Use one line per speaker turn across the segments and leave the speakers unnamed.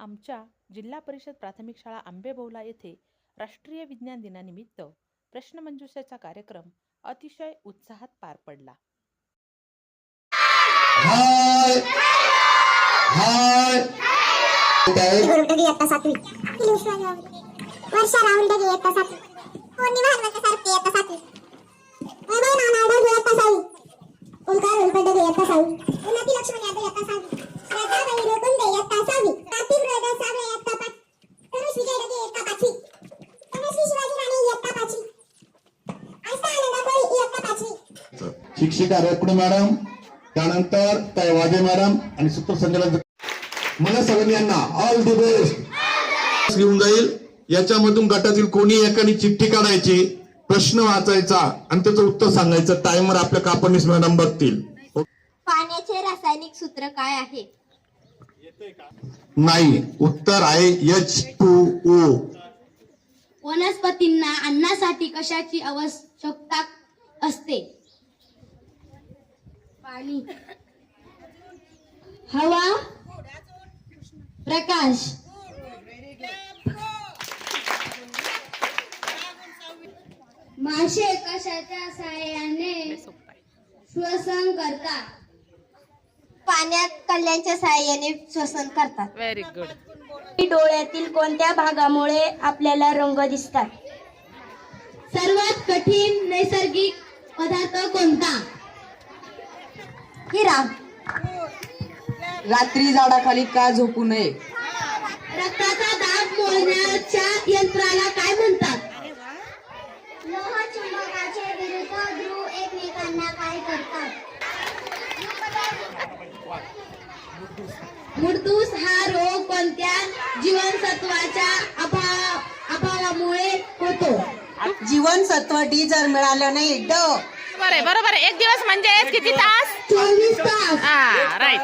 आमच्या जिल्हा परिषद प्राथमिक शाळा आंबेबौला येथे राष्ट्रीय विज्ञान दिनानिमित्त प्रश्नमंजुषाचा कार्यक्रम अतिशय उत्साहात पार पडला.
हाय हाय
गुरुटगी इयत्ता 7वी वर्षा राहुलटगी इयत्ता 7वी पौर्णिमा हनुमंतसारखे इयत्ता 7वी वैभव नानावडे इयत्ता 6वी ओंकार उलपटगी इयत्ता 6वी उन्नती लक्ष्मण यादव इयत्ता 6वी श्रद्धाबाई रोकुंडे इयत्ता 6वी कार्तिक रोहदास साबळे इयत्ता 5 तनुष विजय डगे इयत्ता 5वी तनुश्री शिवाजी राणे इयत्ता 5वी आस्था आनंद कोळी इयत्ता 5वी.
शिक्षिका रेपडे मॅडम, त्यानंतर वाजे मॅडम आणि सूत्रसंचालक मला सगळ्यांना ऑल द बेस्ट घेऊन जाईल. याच्यामधून गटातील कोणी एकाने चिठ्ठी काढायची, प्रश्न वाचायचा आणि त्याचं उत्तर सांगायचं. टाइमर आपल्या कापडनीस मॅडम बघतील.
पाण्याचे रासायनिक सूत्र काय आहे?
नाही, उत्तर आहे H2O.
वनस्पतींना अन्नासाठी कशाची आवश्यकता असते? पाणी, हवा, प्रकाश. मासे कशाच्या सहाय्याने श्वसन करतात? पाण्यात कल्ल्यांच्या सहाय्याने श्वसन करतात.
Very good.
डोळ्यातील कोणत्या भागामुळे आपल्याला रंग दिसतात? सर्वात कठीण नैसर्गिक पदार्थ कोणता? हिरा.
रात्री झाडाखाली का झोपू नये?
रक्ताचा दाब मोजण्याच्या यंत्राला काय म्हणतात? लोह चुंबकाचे विरुद्ध ध्रुव एकमेकांना काय करतात? मुडदूस हा रोग कोणत्या जीवनसत्वाच्या अभावामुळे होतो?
जीवनसत्व डी जर मिळालं नाही
बरोबर. एक दिवस म्हणजे किती तास?
24 तास.
राईट.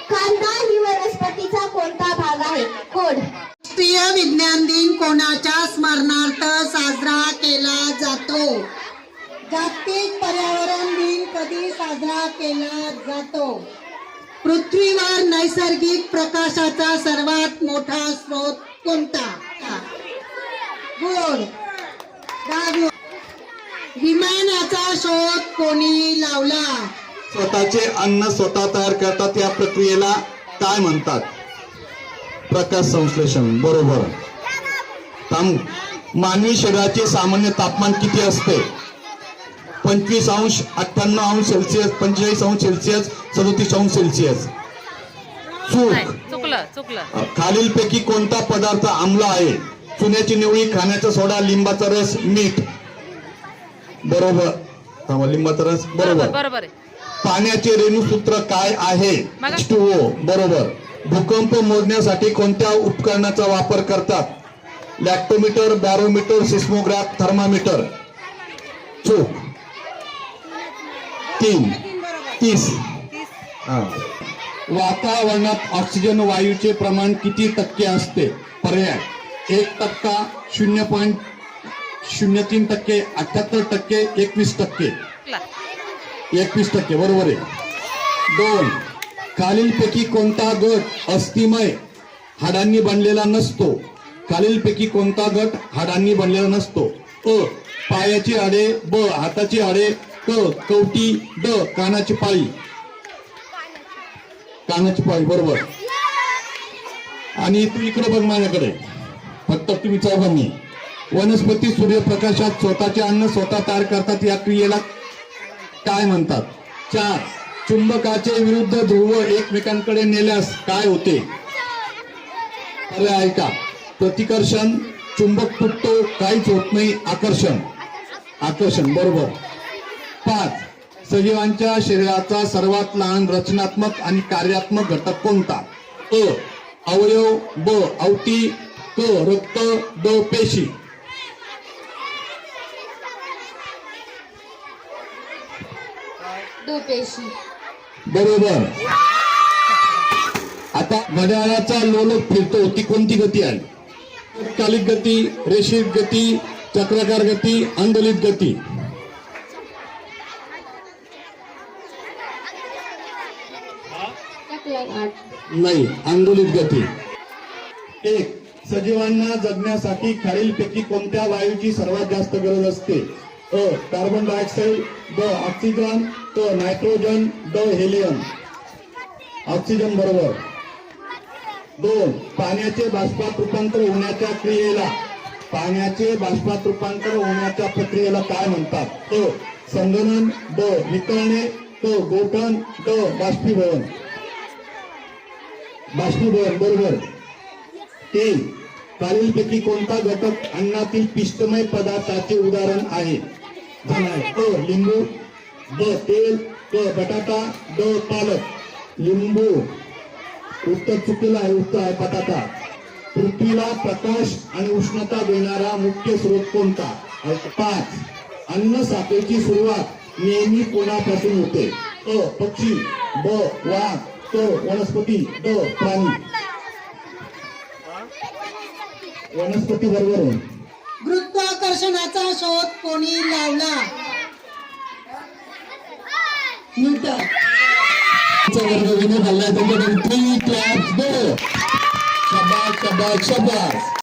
कांदा ही वनस्पतीचा कोणता भाग आहे? खोड.
राष्ट्रीय विज्ञान दिन कोणाच्या स्मरणार्थ साजरा केला जातो? जागतिक पर्यावरण दिन कधी साजरा केला जातो? पृथ्वीवर नैसर्गिक प्रकाशाचा सर्वात मोठा स्रोत कोणता? गुळ. विमानाचा शोध कोणी लावला?
स्वतःचे अन्न स्वतः तयार करतात, या प्रक्रियेला काय म्हणतात? प्रकाश संश्लेषण. बरोबर. मानवी शरीराचे सामान्य तापमान किती असते? 25 अंश, 58 अंश सेल्सिअस, 45 अंश सेल्सिअस, 37 अंश सेल्सिअस.
चुकलं.
खालीलपैकी कोणता पदार्थ आम्ल आहे? चुन्याची निवळी, खाण्याचा सोडा, लिंबाचा रस, मीठ. बरोबर. लिंबाचा रस. बरोबर. पाण्याचे रेणुसूत्र काय आहे? H2O. बरोबर. भूकंप मोजण्यासाठी कोणत्या उपकरणाचा वापर करतात? लॅक्टोमीटर, बॅरोमीटर, सिस्मोग्राफ, थर्मामीटर. चूक. 30. वातावरणात ऑक्सिजन वायूचे प्रमाण किती टक्के असते? पर्याय 1%, 0.03%, 78%, 21%. 21%. बरोबर आहे. 2. खालीलपैकी कोणता गट अस्थिमय हाडांनी बनलेला नसतो? खालीलपैकी कोणता गट हाडांनी बनलेला नसतो? अ. पायाची हाडे, ब. हाताची हाडे, क. कवटी, ड. कानाची पाळी. बरोबर. आणि तू इकडे बघ माझ्याकडे, फक्त तुम्ही चौघांनी. वनस्पती सूर्यप्रकाशात स्वतःचे अन्न स्वतः तयार करतात, या क्रियेला काय म्हणतात? 4. चुंबकाचे विरुद्ध ध्रुव एकमेकांकडे नेल्यास काय होते? पर्याय ऐका. प्रतिकर्षण, चुंबक तुटतो, काहीच होत नाही, आकर्षण. बरोबर. 5. सजीवांच्या शरीराचा सर्वात लहान रचनात्मक आणि कार्यात्मक घटक कोणता? अ. अवयव, ब. अवती, क. रक्त, ड. पेशी.
पेशी.
बरोबर. आता घड्याळाचा लोलक फिरतो, ती कोणती गती आहे? तात्कालिक गती, रेषित गती, चक्राकार गती, आंदोलित गती. नाही, आंदोलित गती. 1. सजीवांना जगण्यासाठी खालीलपैकी कोणत्या वायूची सर्वात जास्त गरज असते? अ. कार्बन डायऑक्साईड, ब. ऑक्सिजन, क. नायट्रोजन, ड. हेलियम. ऑक्सिजन बरोबर. 2. पाण्याचे बाष्पात रूपांतर होण्याच्या क्रियेला प्रक्रियेला काय म्हणतात? अ. संगणन, ब. वितळणे, क. गोठण, ड. बाष्पीभवन. बरोबर. 3. खालीलपैकी कोणता घटक अन्नातील पिष्टमय पदार्थाचे उदाहरण आहे? अ. लिंबू, ब. तेल, क. बटाटा, ड. पालक. लिंबू उत्तर चुकीला आहे. उत्तर आहे बटाटा. पृथ्वीला प्रकाश आणि उष्णता देणारा मुख्य स्रोत कोणता? 5. अन्न साखळीची सुरुवात नेहमी कोणापासून होते? अ. पक्षी, ब. वाघ, क. वनस्पती, ड. प्राणी. वनस्पती बरोबर.
गुरुत्वाकर्षणाचा शोध कोणी लावला? न्यूटन.
वर्ग विनोद हल्ला त्यांच्याकडून 3 क्लॅप्स दो. शाबास शाबास शाबास.